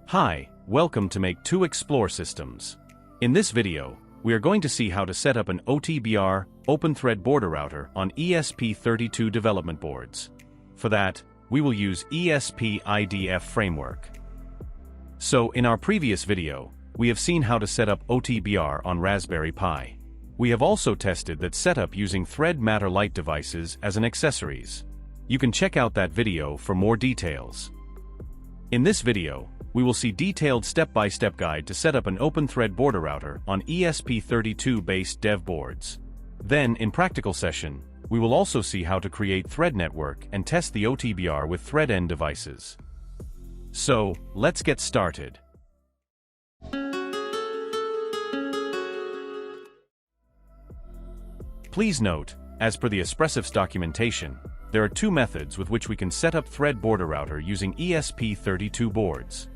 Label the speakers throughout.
Speaker 1: Hi, welcome to Make 2 Explore Systems. In this video, we are going to see how to set up an OTBR, OpenThread border router on ESP32 development boards. For that, we will use ESP-IDF Framework. So, in our previous video, we have seen how to set up OTBR on Raspberry Pi. We have also tested that setup using Thread Matter Lite devices as an accessories. You can check out that video for more details. In this video, we will see detailed step-by-step guide to set up an OpenThread border router on ESP32-based dev boards. Then, in practical session, we will also see how to create thread network and test the OTBR with thread end devices. So, let's get started. Please note, as per the Espressif's documentation, there are two methods with which we can set up thread border router using ESP32 boards.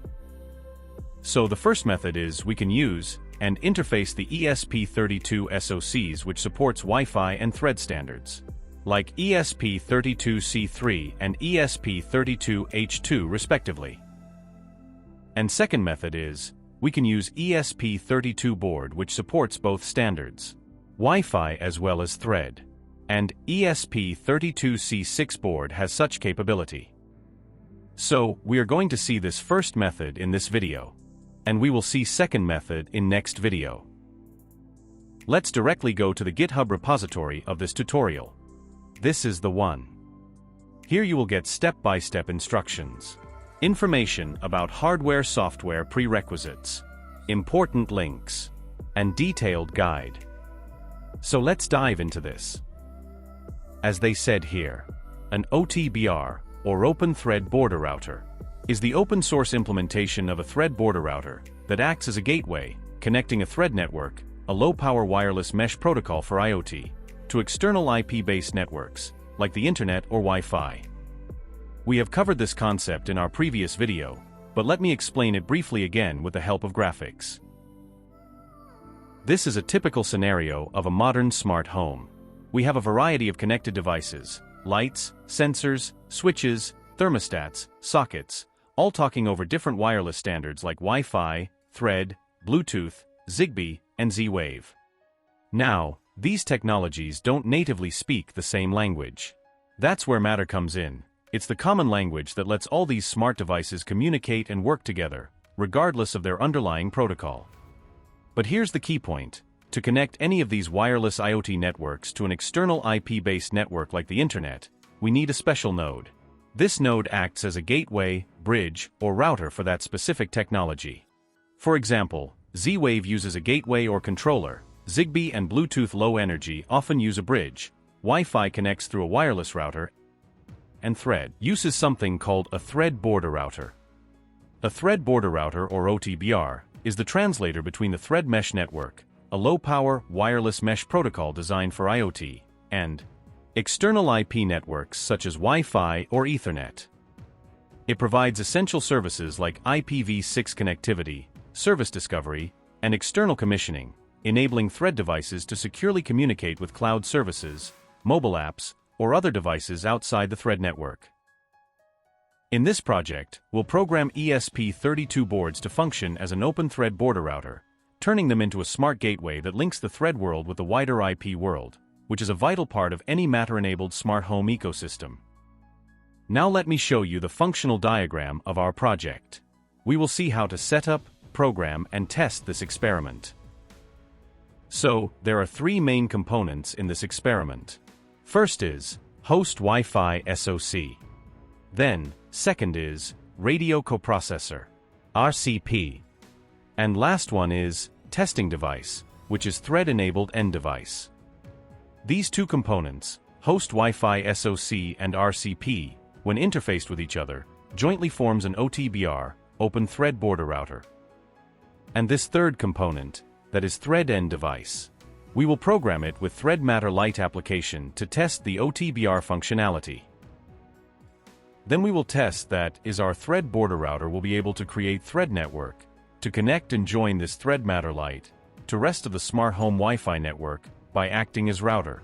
Speaker 1: So the first method is we can use and interface the ESP32 SoCs which supports Wi-Fi and thread standards, like ESP32C3 and ESP32H2 respectively. And second method is, we can use ESP32 board which supports both standards, Wi-Fi as well as thread. And ESP32C6 board has such capability. So, we are going to see this first method in this video. And we will see second method in next video. Let's directly go to the GitHub repository of this tutorial. This is the one. Here you will get step-by-step instructions, information about hardware-software prerequisites, important links, and detailed guide. So let's dive into this. As they said here, an OTBR, or OpenThread border router, is the open-source implementation of a thread border router that acts as a gateway, connecting a thread network, a low-power wireless mesh protocol for IoT, to external IP-based networks, like the Internet or Wi-Fi. We have covered this concept in our previous video, but let me explain it briefly again with the help of graphics. This is a typical scenario of a modern smart home. We have a variety of connected devices, lights, sensors, switches, thermostats, sockets, all talking over different wireless standards like Wi-Fi, Thread, Bluetooth, Zigbee, and Z-Wave. Now, these technologies don't natively speak the same language. That's where Matter comes in. It's the common language that lets all these smart devices communicate and work together, regardless of their underlying protocol. But here's the key point. To connect any of these wireless IoT networks to an external IP-based network like the Internet, we need a special node. This node acts as a gateway, bridge, or router for that specific technology. For example, Z-Wave uses a gateway or controller, Zigbee and Bluetooth Low Energy often use a bridge, Wi-Fi connects through a wireless router, and Thread uses something called a thread border router. A thread border router, or OTBR, is the translator between the thread mesh network, a low-power, wireless mesh protocol designed for IoT, and external IP networks such as Wi-Fi or Ethernet. It provides essential services like IPv6 connectivity, service discovery, and external commissioning, enabling thread devices to securely communicate with cloud services, mobile apps, or other devices outside the thread network. In this project, we'll program ESP32 boards to function as an OpenThread border router, turning them into a smart gateway that links the thread world with the wider IP world, which is a vital part of any Matter-enabled smart home ecosystem. Now let me show you the functional diagram of our project. We will see how to set up, program, and test this experiment. So, there are three main components in this experiment. First is host Wi-Fi SoC. Then, second is radio coprocessor, RCP. And last one is testing device, which is thread-enabled end device. These two components, host Wi-Fi SoC and RCP, when interfaced with each other, jointly forms an OTBR, OpenThread border router. And this third component, that is thread end device, we will program it with Thread Matter Lite application to test the OTBR functionality. Then we will test that our thread border router will be able to create thread network, to connect and join this Thread Matter Lite to rest of the smart home Wi-Fi network by acting as router.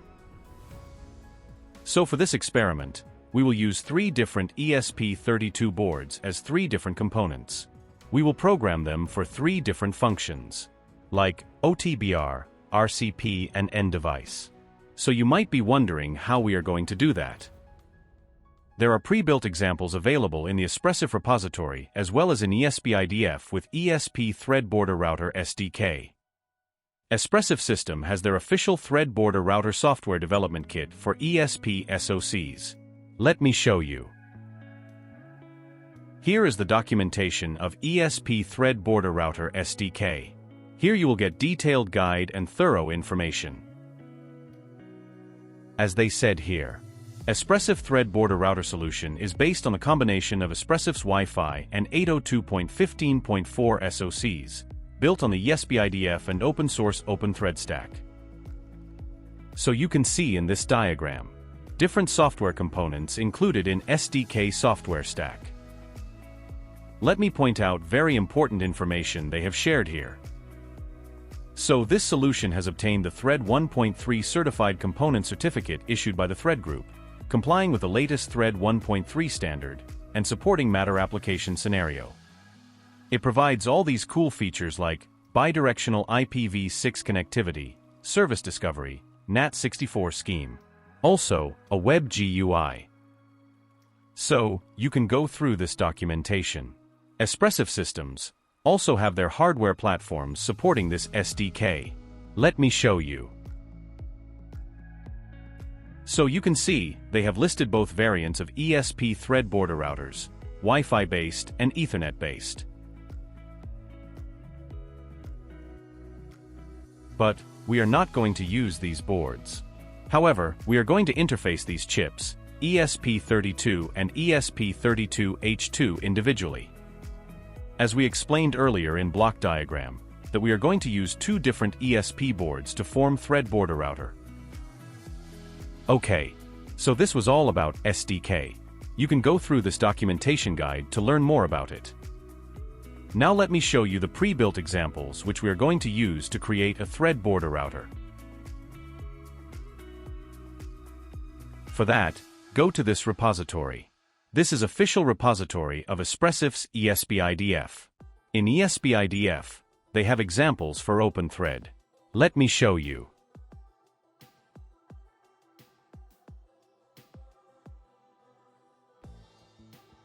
Speaker 1: So for this experiment, we will use three different ESP32 boards as three different components. We will program them for 3 different functions, like OTBR, RCP, and end device. So you might be wondering how we are going to do that. There are pre-built examples available in the Espressif repository as well as in ESP-IDF with ESP Thread Router SDK. Espressif System has their official Thread Border Router software development kit for ESP SoCs. Let me show you. Here is the documentation of ESP Thread Border Router SDK. Here you will get detailed guide and thorough information. As they said here, Espressif Thread Border Router solution is based on the combination of Espressif's Wi-Fi and 802.15.4 SoCs, built on the ESP-IDF and open-source OpenThread stack. So you can see in this diagram, different software components included in SDK software stack. Let me point out very important information they have shared here. So this solution has obtained the Thread 1.3 Certified Component Certificate issued by the Thread Group, complying with the latest Thread 1.3 standard, and supporting Matter application scenario. It provides all these cool features like bidirectional IPv6 connectivity, service discovery, NAT64 scheme. Also, a web GUI. So, you can go through this documentation. Espressif Systems also have their hardware platforms supporting this SDK. Let me show you. So you can see, they have listed both variants of ESP Thread Border Routers, Wi-Fi based and Ethernet based. But, we are not going to use these boards. However, we are going to interface these chips, ESP32 and ESP32H2 individually. As we explained earlier in block diagram, that we are going to use 2 different ESP boards to form Thread Border Router. Okay, so this was all about SDK. You can go through this documentation guide to learn more about it. Now let me show you the pre-built examples which we are going to use to create a Thread Border Router. For that, go to this repository. This is official repository of Espressif's ESP-IDF. In ESP-IDF, they have examples for OpenThread. Let me show you.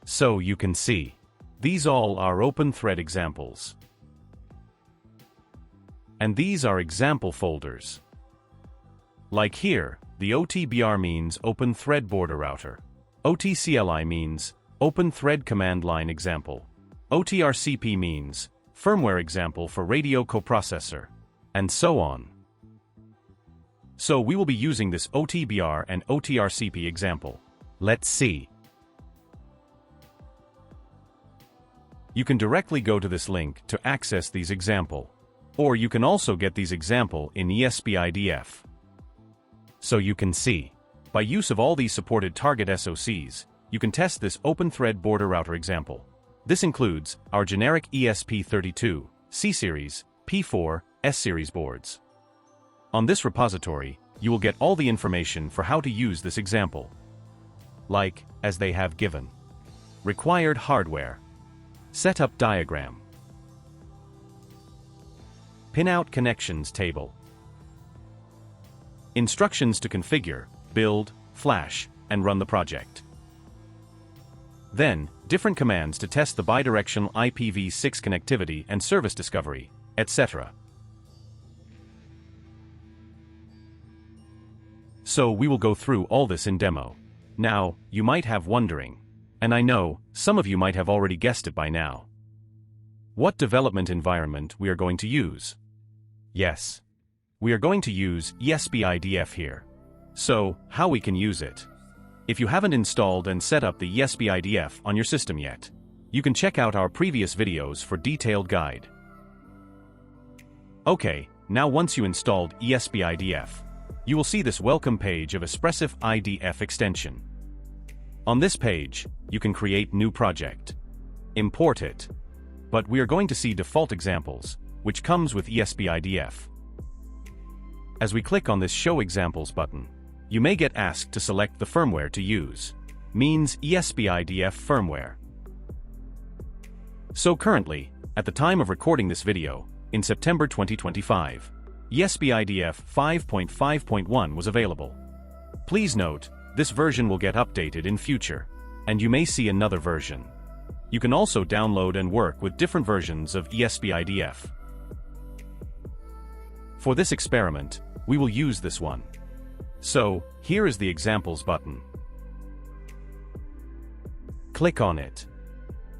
Speaker 1: So you can see, these all are OpenThread examples. And these are example folders. Like here, the OTBR means OpenThread Border Router. OTCLI means OpenThread Command Line Example. OTRCP means firmware example for radio coprocessor, and so on. So we will be using this OTBR and OTRCP example. Let's see. You can directly go to this link to access these example. Or you can also get these example in ESP-IDF. So you can see, by use of all these supported target SoCs, you can test this OpenThread Border Router example. This includes our generic ESP32, C-Series, P4, S-Series boards. On this repository, you will get all the information for how to use this example. Like, as they have given. Required hardware. Setup diagram. Pinout connections table. Instructions to configure, build, flash, and run the project. Then, different commands to test the bidirectional IPv6 connectivity and service discovery, etc. So we will go through all this in demo. Now, you might have wondering, and I know, some of you might have already guessed it by now. What development environment we are going to use? Yes. We are going to use ESP-IDF here. So, how we can use it? If you haven't installed and set up the ESP-IDF on your system yet, you can check out our previous videos for detailed guide. Okay, now once you installed ESP-IDF, you will see this welcome page of Espressif IDF extension. On this page, you can create new project. Import it. But we are going to see default examples, which comes with ESP-IDF. As we click on this Show Examples button, you may get asked to select the firmware to use. Means ESP-IDF firmware. So currently, at the time of recording this video, in September 2025, ESP-IDF 5.5.1 was available. Please note, this version will get updated in future, and you may see another version. You can also download and work with different versions of ESP-IDF. For this experiment, we will use this one. So, here is the Examples button. Click on it,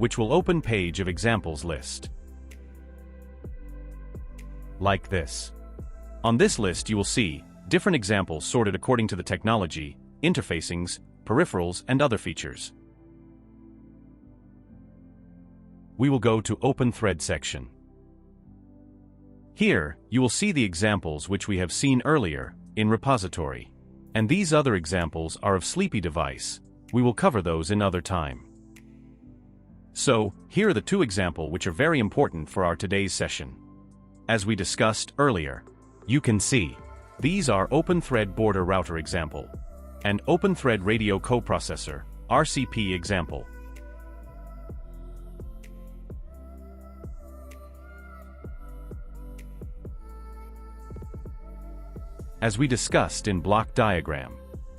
Speaker 1: which will open page of examples list. Like this. On this list you will see different examples sorted according to the technology, interfacings, peripherals, and other features. We will go to OpenThread section. Here, you will see the examples which we have seen earlier in repository. And these other examples are of Sleepy device. We will cover those in other time. So, here are the two examples which are very important for our today's session. As we discussed earlier, you can see these are OpenThread border router example and OpenThread radio coprocessor RCP example. As we discussed in block diagram,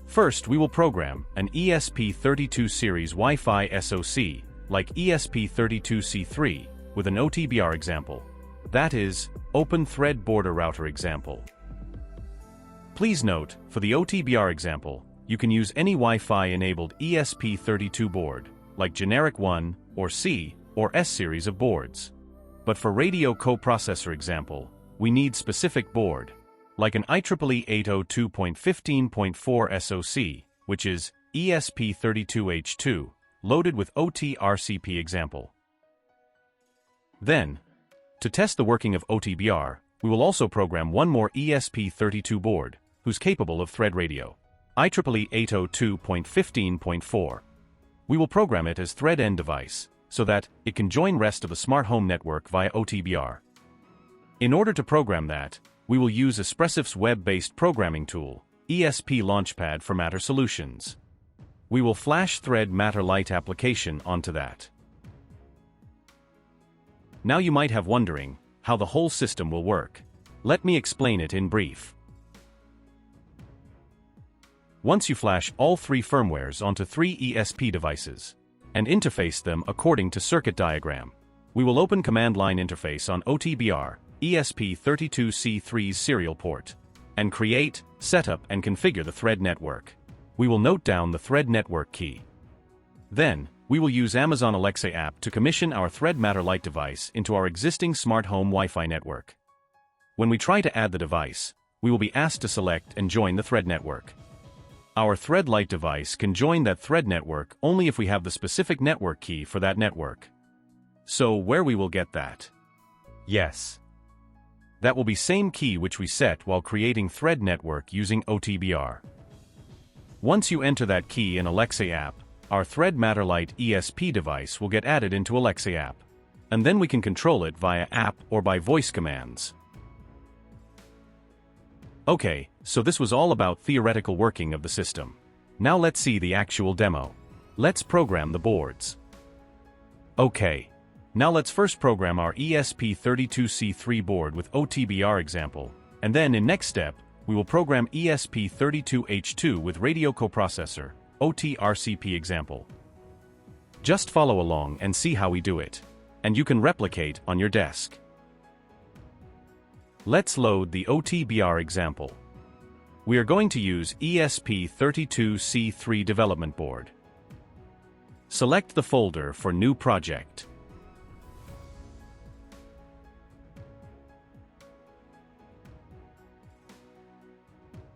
Speaker 1: first we will program an ESP32 series Wi-Fi SoC like ESP32C3 with an OTBR example. That is, OpenThread border router example. Please note, for the OTBR example, you can use any Wi-Fi enabled ESP32 board, like generic 1 or C or S series of boards. But for radio coprocessor example, we need specific board, like an IEEE 802.15.4 SoC, which is ESP32H2, loaded with OT-RCP example. Then, to test the working of OTBR, we will also program one more ESP32 board, who's capable of thread radio, IEEE 802.15.4. We will program it as thread end device, so that it can join rest of the smart home network via OTBR. In order to program that, we will use Espressif's web-based programming tool, ESP Launchpad for Matter Solutions. We will flash thread Matter Lite application onto that. Now you might have wondering how the whole system will work. Let me explain it in brief. Once you flash all three firmwares onto three ESP devices and interface them according to circuit diagram, we will open command line interface on OTBR ESP32C3's serial port and create, set up, and configure the thread network. We will note down the thread network key. Then, we will use Amazon Alexa app to commission our Thread Matter Lite device into our existing smart home Wi-Fi network. When we try to add the device, we will be asked to select and join the thread network. Our Thread Lite device can join that thread network only if we have the specific network key for that network. So where we will get that? Yes. That will be same key which we set while creating thread network using OTBR. Once you enter that key in Alexa app, our Thread Matter Lite ESP device will get added into Alexa app, and then we can control it via app or by voice commands. Okay, so this was all about theoretical working of the system. Now let's see the actual demo. Let's program the boards. Okay. Now let's first program our ESP32C3 board with OTBR example, and then in next step, we will program ESP32H2 with radio coprocessor, OT-RCP example. Just follow along and see how we do it, and you can replicate on your desk. Let's load the OTBR example. We are going to use ESP32C3 development board. Select the folder for new project.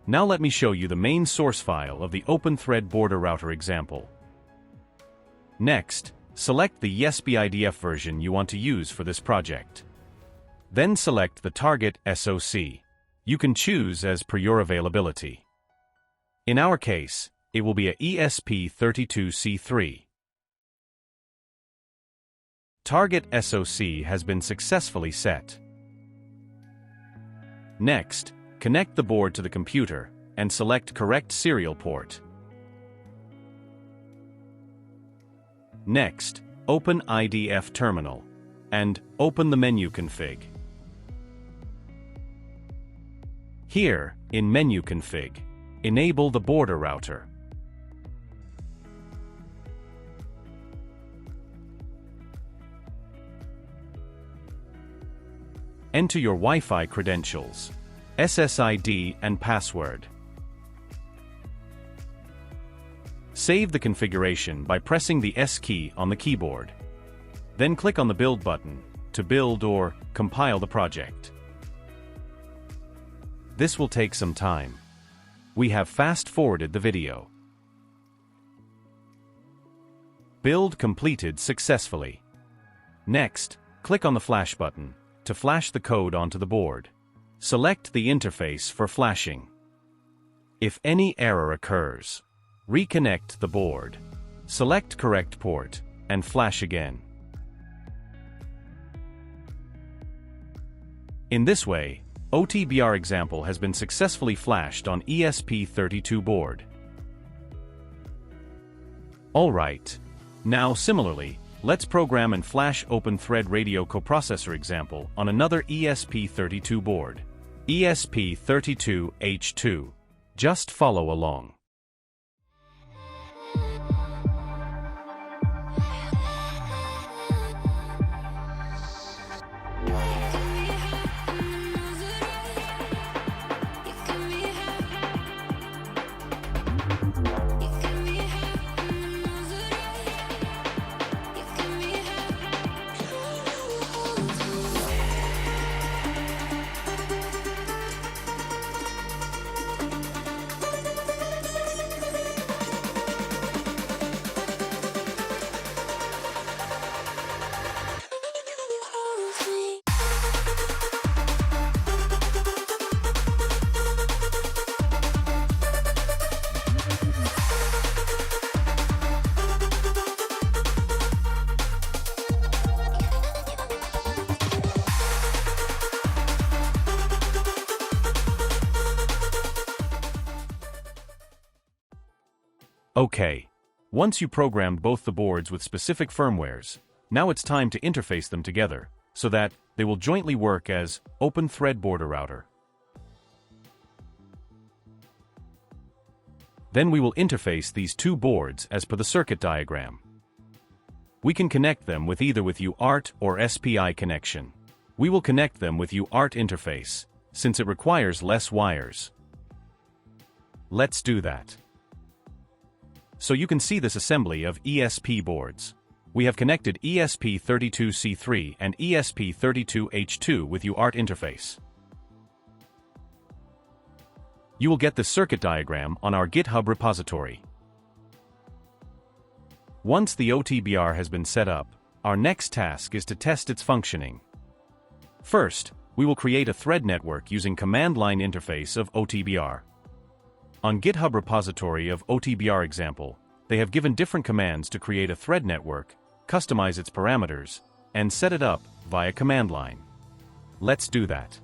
Speaker 1: Now let me show you the main source file of the OpenThread border router example. Next, select the ESP-IDF version you want to use for this project. Then select the target SoC. You can choose as per your availability. In our case, it will be a ESP32C3. Target SoC has been successfully set. Next, connect the board to the computer and select correct serial port. Next, Open IDF Terminal, and open the menu config. Here, in Menu Config, enable the border router. Enter your Wi-Fi credentials, SSID and password. Save the configuration by pressing the S key on the keyboard. Then click on the Build button to build or compile the project. This will take some time. We have fast-forwarded the video. Build completed successfully. Next, click on the Flash button to flash the code onto the board. Select the interface for flashing. If any error occurs, reconnect the board. Select correct port and flash again. In this way, OTBR example has been successfully flashed on ESP32 board. Alright. Now similarly, let's program and flash OpenThread radio coprocessor example on another ESP32 board. ESP32H2. Just follow along. Okay. Once you programmed both the boards with specific firmwares, now it's time to interface them together, so that they will jointly work as OpenThread border router. Then we will interface these two boards as per the circuit diagram. We can connect them with either with UART or SPI connection. We will connect them with UART interface, since it requires less wires. Let's do that. So you can see this assembly of ESP boards. We have connected ESP32C3 and ESP32H2 with UART interface. You will get the circuit diagram on our GitHub repository. Once the OTBR has been set up, our next task is to test its functioning. First, we will create a thread network using command line interface of OTBR. On GitHub repository of OTBR example, they have given different commands to create a thread network, customize its parameters, and set it up via command line. Let's do that.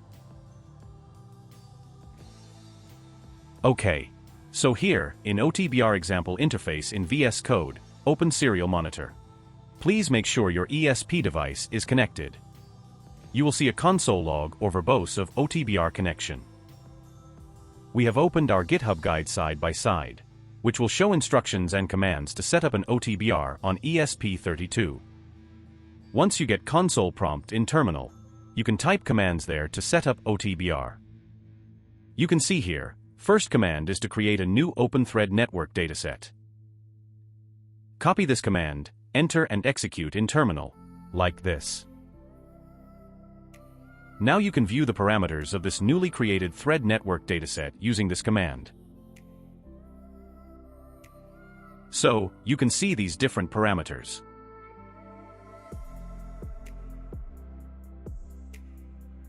Speaker 1: Okay. So here, in OTBR example interface in VSCode, open serial monitor. Please make sure your ESP device is connected. You will see a console log or verbose of OTBR connection. We have opened our GitHub guide side by side, which will show instructions and commands to set up an OTBR on ESP32. Once you get console prompt in terminal, you can type commands there to set up OTBR. You can see here, first command is to create a new OpenThread network dataset. Copy this command, enter and execute in terminal, like this. Now you can view the parameters of this newly created thread network dataset using this command. So, you can see these different parameters.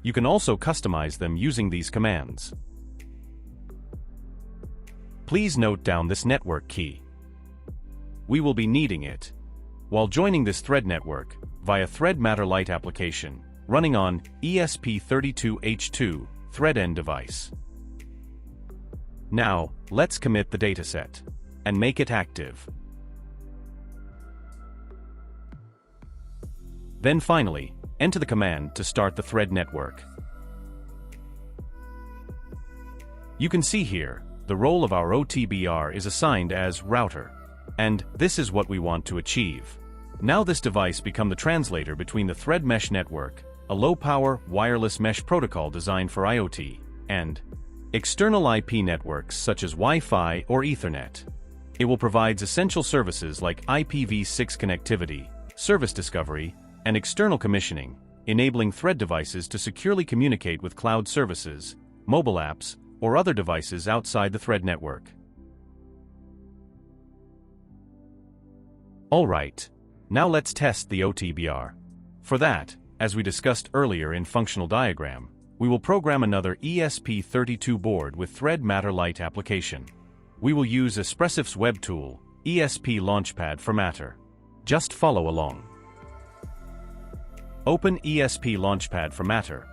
Speaker 1: You can also customize them using these commands. Please note down this network key. We will be needing it while joining this thread network via Thread Matterlight application running on ESP32H2 thread-end device. Now, let's commit the dataset and make it active. Then finally, enter the command to start the thread network. You can see here, the role of our OTBR is assigned as router. And this is what we want to achieve. Now this device becomes the translator between the thread mesh network, a low-power, wireless mesh protocol designed for IoT, and external IP networks such as Wi-Fi or Ethernet. It will provide essential services like IPv6 connectivity, service discovery, and external commissioning, enabling thread devices to securely communicate with cloud services, mobile apps, or other devices outside the thread network. Alright, now let's test the OTBR. For that, as we discussed earlier in functional diagram, we will program another ESP32 board with Thread Matter Lite application. We will use Espressif's web tool, ESP Launchpad for Matter. Just follow along. Open ESP Launchpad for Matter.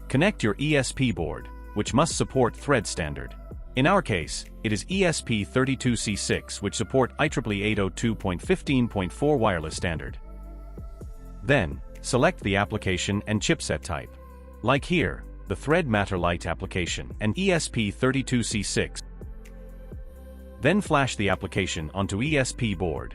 Speaker 1: Connect your ESP board, which must support Thread standard. In our case, it is ESP32C6, which support IEEE 802.15.4 wireless standard. Then, select the application and chipset type. Like here, the Thread Matter Lite application and ESP32C6. Then flash the application onto ESP board.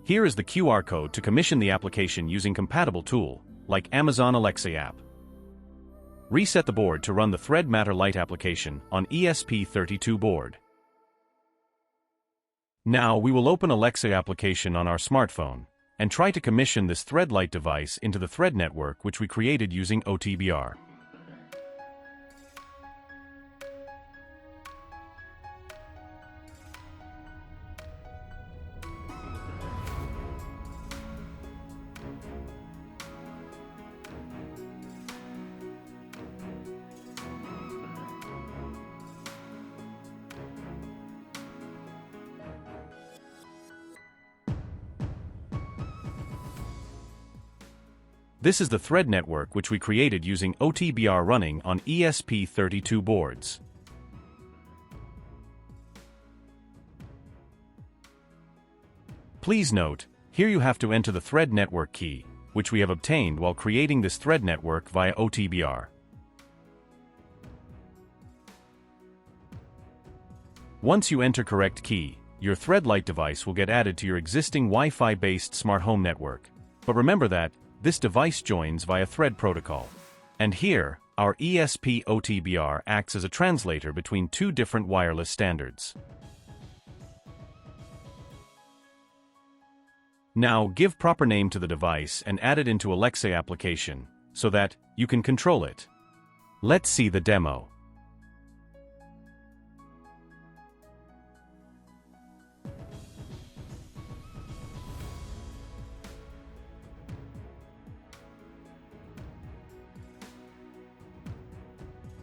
Speaker 1: Here is the QR code to commission the application using compatible tool, like Amazon Alexa app. Reset the board to run the Thread Matter Lite application on ESP32 board. Now we will open Alexa application on our smartphone, and try to commission this Thread Lite device into the thread network which we created using OTBR. This is the thread network which we created using OTBR running on ESP32 boards. Please note, here you have to enter the thread network key, which we have obtained while creating this thread network via OTBR. Once you enter correct key, your Thread Lite device will get added to your existing Wi-Fi based smart home network. But remember that this device joins via Thread protocol. And here, our ESP OTBR acts as a translator between two different wireless standards. Now give proper name to the device and add it into Alexa application, so that you can control it. Let's see the demo.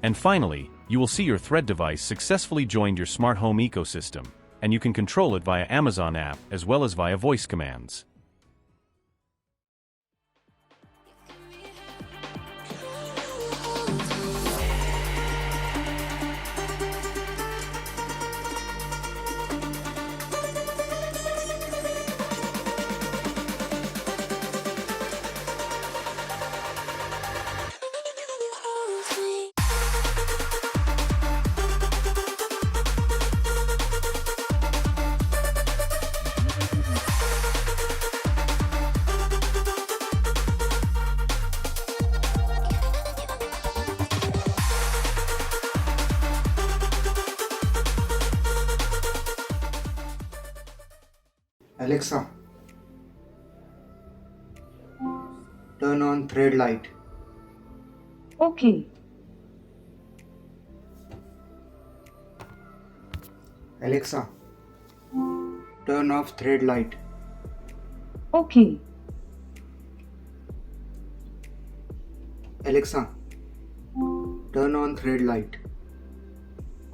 Speaker 1: And finally, you will see your Thread device successfully joined your smart home ecosystem, and you can control it via Amazon app as well as via voice commands.
Speaker 2: Alexa, turn on Thread Lite.
Speaker 3: Okay.
Speaker 2: Alexa, turn off Thread Lite.
Speaker 3: Okay.
Speaker 2: Alexa, turn on Thread Lite.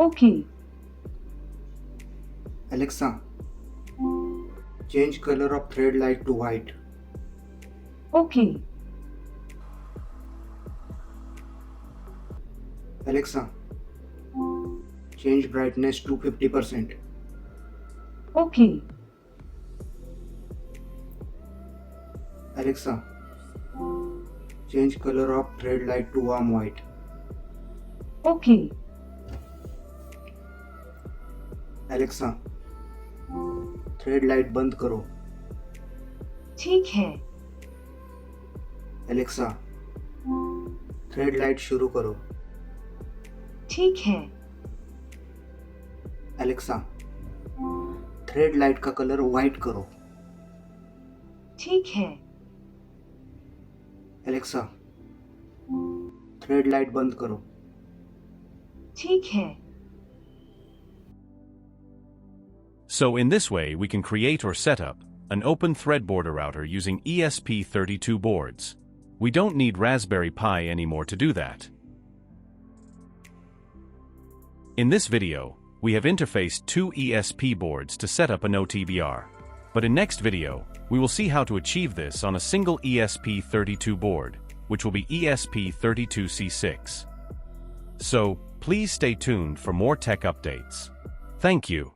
Speaker 3: Okay.
Speaker 2: Alexa, change color of Thread Lite to white.
Speaker 3: Okay.
Speaker 2: Alexa, change brightness to 50%.
Speaker 3: Okay.
Speaker 2: Alexa, change color of thread light to warm white.
Speaker 3: Okay.
Speaker 2: Alexa, thread light बंद करो.
Speaker 3: ठीक है.
Speaker 2: Alexa, thread light शुरू करो.
Speaker 3: ठीक है.
Speaker 2: Alexa, thread light का colour white करो.
Speaker 3: ठीक है.
Speaker 2: एलेक्सा, थ्रेड लाइट बंद करो.
Speaker 3: ठीक है.
Speaker 1: So in this way we can create or set up an OpenThread border router using ESP32 boards. We don't need Raspberry Pi anymore to do that. In this video, we have interfaced two ESP boards to set up an OTBR. But in next video, we will see how to achieve this on a single ESP32 board, which will be ESP32C6. So, please stay tuned for more tech updates. Thank you.